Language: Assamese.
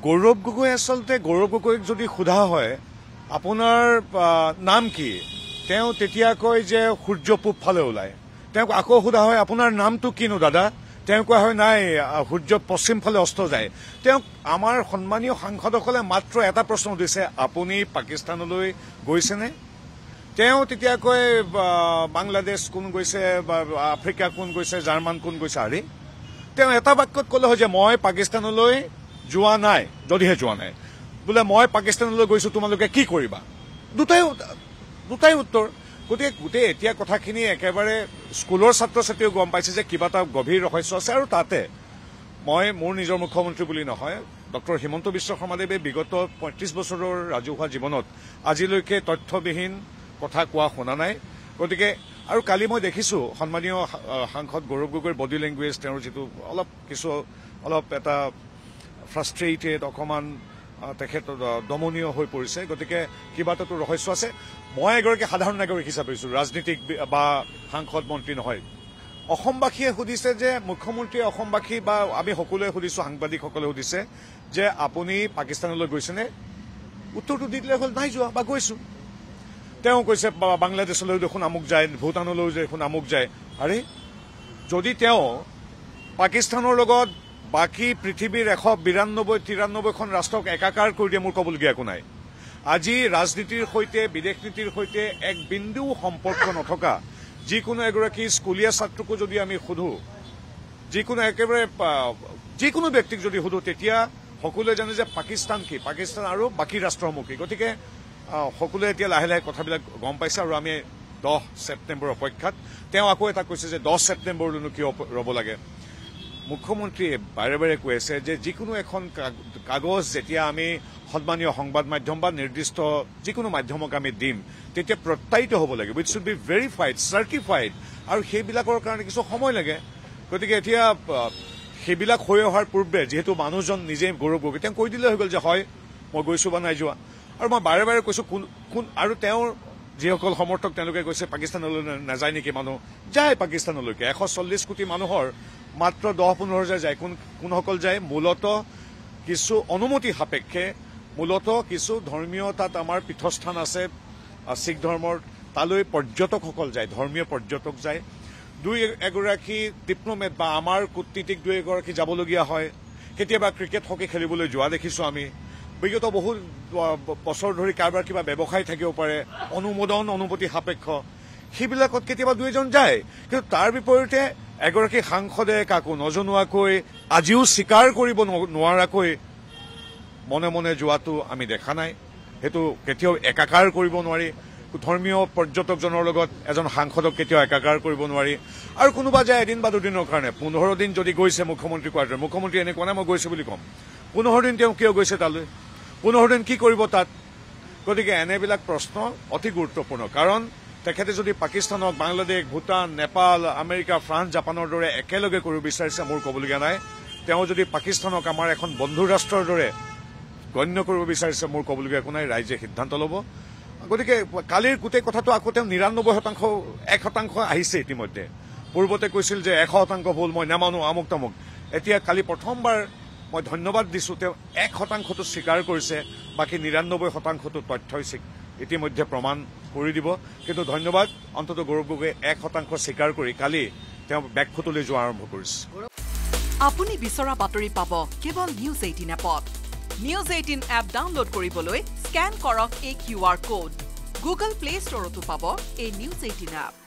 গৌৰৱ গগৈ আচলতে গৌৰৱ গগৈক যদি সোধা হয় আপোনাৰ নাম কি তেওঁ তেতিয়া কয় যে সূৰ্য পূব ফালে ওলায় তেওঁক আকৌ সোধা হয় আপোনাৰ নামটো কিনো দাদা তেওঁ কোৱা হয় নাই সূৰ্য পশ্চিম ফালে অস্ত যায় তেওঁক আমাৰ সন্মানীয় সাংসদসকলে মাত্ৰ এটা প্ৰশ্ন সুধিছে আপুনি পাকিস্তানলৈ গৈছেনে তেওঁ তেতিয়া কয় বাংলাদেশ কোন গৈছে বা আফ্ৰিকা কোন গৈছে জাৰ্মান কোন গৈছে আৰে তেওঁ এটা বাক্যত ক'লে হয় যে মই পাকিস্তানলৈ যোৱা নাই যদিহে যোৱা নাই বোলে মই পাকিস্তানলৈ গৈছো তোমালোকে কি কৰিবা দুটাই উত্তৰ গতিকে গোটেই এতিয়া কথাখিনি একেবাৰে স্কুলৰ ছাত্ৰ ছাত্ৰীও গম পাইছে যে কিবা এটা গভীৰ ৰহস্য আছে আৰু তাতে মই মোৰ নিজৰ মুখ্যমন্ত্ৰী বুলি নহয় ডক্টৰ হিমন্ত বিশ্ব শৰ্মাদেৱে বিগত ৩৫ বছৰৰ ৰাজহুৱা জীৱনত আজিলৈকে তথ্যবিহীন কথা কোৱা শুনা নাই গতিকে আৰু কালি মই দেখিছো সন্মানীয় সাংসদ গৌৰৱ গগৈৰ বডি লেংগুৱেজ তেওঁৰ যিটো অলপ এটা ফ্ৰাষ্ট্ৰেটেড অকমান তেখেত দমনীয় হৈ পৰিছে গতিকে কিবা এটাতো ৰহস্য আছে মই এগৰাকী সাধাৰণ নাগৰিক হিচাপে কৈছো ৰাজনীতিক বা সাংসদ মন্ত্ৰী নহয় অসমবাসীয়ে সুধিছে যে মুখ্যমন্ত্ৰীয়ে অসমবাসী বা আমি সকলোৱে সুধিছো সাংবাদিকসকলে সুধিছে যে আপুনি পাকিস্তানলৈ গৈছেনে উত্তৰটো দি দিলে হ'ল নাই যোৱা বা গৈছো তেওঁ কৈছে বাংলাদেশলৈ দেখোন আমুক যায় ভূটানলৈ দেখোন আমুক যায় আৰে যদি তেওঁ পাকিস্তানৰ লগত বাকী পৃথিৱীৰ 192-93খন ৰাষ্ট্ৰক একাকাৰ কৰি দিয়ে মোৰ ক'বলগীয়া একো নাই আজি ৰাজনীতিৰ সৈতে বিদেশ নীতিৰ সৈতে এক বিন্দু সম্পৰ্ক নথকা যিকোনো এগৰাকী স্কুলীয়া ছাত্ৰকো যদি আমি সোধো যিকোনো ব্যক্তিক যদি সোধো তেতিয়া সকলোৱে জানে যে পাকিস্তান কি পাকিস্তান আৰু বাকী ৰাষ্ট্ৰসমূহ কি গতিকে সকলোৱে এতিয়া লাহে লাহে কথাবিলাক গম পাইছে আৰু আমি 10 ছেপ্টেম্বৰ অপেক্ষাত তেওঁ আকৌ এটা কৈছে যে 10 ছেপ্টেম্বৰলৈনো কিয় ৰ'ব লাগে মুখ্যমন্ত্ৰীয়ে বাৰে বাৰে কৈ আছে যে যিকোনো এখন কাগজ যেতিয়া আমি সন্মানীয় সংবাদ মাধ্যম বা নিৰ্দিষ্ট যিকোনো মাধ্যমক আমি দিম তেতিয়া প্ৰত্যায়িত হ'ব লাগিব it should be verified certified আৰু সেইবিলাকৰ কাৰণে কিছু সময় লাগে গতিকে এতিয়া সেইবিলাক হৈ অহাৰ পূৰ্বে যিহেতু মানুহজন নিজে গৌৰৱ গগৈ তেওঁ কৈ দিলে হৈ গ'ল যে হয় মই গৈছো বা নাই যোৱা আৰু মই বাৰে বাৰে কৈছো কোন আৰু তেওঁৰ যিসকল সমৰ্থক তেওঁলোকে কৈছে পাকিস্তানলৈ নাযায় নেকি মানুহ যায় পাকিস্তানলৈকে 140 কোটি মানুহৰ মাত্ৰ 10-15 হাজাৰ যায় কোনসকল যায় মূলতঃ কিছু অনুমতি সাপেক্ষে মূলতঃ কিছু ধৰ্মীয় তাত আমাৰ পীঠস্থান আছে শিখ ধৰ্মৰ তালৈ পৰ্যটকসকল যায় ধৰ্মীয় পৰ্যটক যায় দুই এগৰাকী ডিপ্ল'মেট বা আমাৰ কূটনীতিক দুই এগৰাকী যাবলগীয়া হয় কেতিয়াবা ক্ৰিকেট হকী খেলিবলৈ যোৱা দেখিছো আমি বিগত বহু বছৰ ধৰি কাৰোবাৰ কিবা ব্যৱসায় থাকিব পাৰে অনুমতি সাপেক্ষ সেইবিলাকত কেতিয়াবা দুইজন যায় কিন্তু তাৰ বিপৰীতে এগৰাকী সাংসদে কাকো নজনোৱাকৈ আজিও স্বীকাৰ কৰিব নোৱাৰাকৈ মনে মনে যোৱাটো আমি দেখা নাই সেইটো কেতিয়াও একাকাৰ কৰিব নোৱাৰি ধৰ্মীয় পৰ্যটকজনৰ লগত এজন সাংসদক কেতিয়াও একাকাৰ কৰিব নোৱাৰি আৰু কোনোবা যায় এদিন বা দুদিনৰ কাৰণে 15 দিন যদি গৈছে মুখ্যমন্ত্ৰী কোৱাৰ্টাৰ মুখ্যমন্ত্ৰী এনেকুৱা নাই মই গৈছো বুলি ক'ম 15 দিন তেওঁ কিয় গৈছে তালৈ 15 দিন কি কৰিব তাত গতিকে এনেবিলাক প্ৰশ্ন অতি গুৰুত্বপূৰ্ণ কাৰণ তেখেতে যদি পাকিস্তানক বাংলাদেশ ভূটান নেপাল আমেৰিকা ফ্ৰান্স জাপানৰ দৰে একেলগে কৰিব বিচাৰিছে মোৰ ক'বলগীয়া নাই তেওঁ যদি পাকিস্তানক আমাৰ এখন বন্ধু ৰাষ্ট্ৰৰ দৰে গণ্য কৰিব বিচাৰিছে মোৰ ক'বলগীয়া একো নাই ৰাইজে সিদ্ধান্ত ল'ব গতিকে কালিৰ গোটেই কথাটো আকৌ তেওঁ 99% আহিছে ইতিমধ্যে পূৰ্বতে কৈছিল যে 100% ভুল মই নামানো আমুক তামুক এতিয়া কালি প্ৰথমবাৰ মই ধন্যবাদ দিছো তেওঁ 1%টো স্বীকাৰ কৰিছে বাকী 99%টো তথ্যই ইতিমধ্যে প্ৰমাণ কৰি দিব কিন্তু ধন্যবাদ অন্তত গৌৰৱ গগৈয়ে 1% স্বীকাৰ কৰি কালি তেওঁ বেকফুটলৈ যোৱা আৰম্ভ কৰিছে আপুনি বিচৰা বাতৰি পাব কেৱল নিউজ 18 এপত নিউজ 18 এপ ডাউনলোড কৰিবলৈ স্ক্যান কৰক এই QR কোড গুগল প্লে ষ্টৰতো পাব এই নিউজ 18 এপ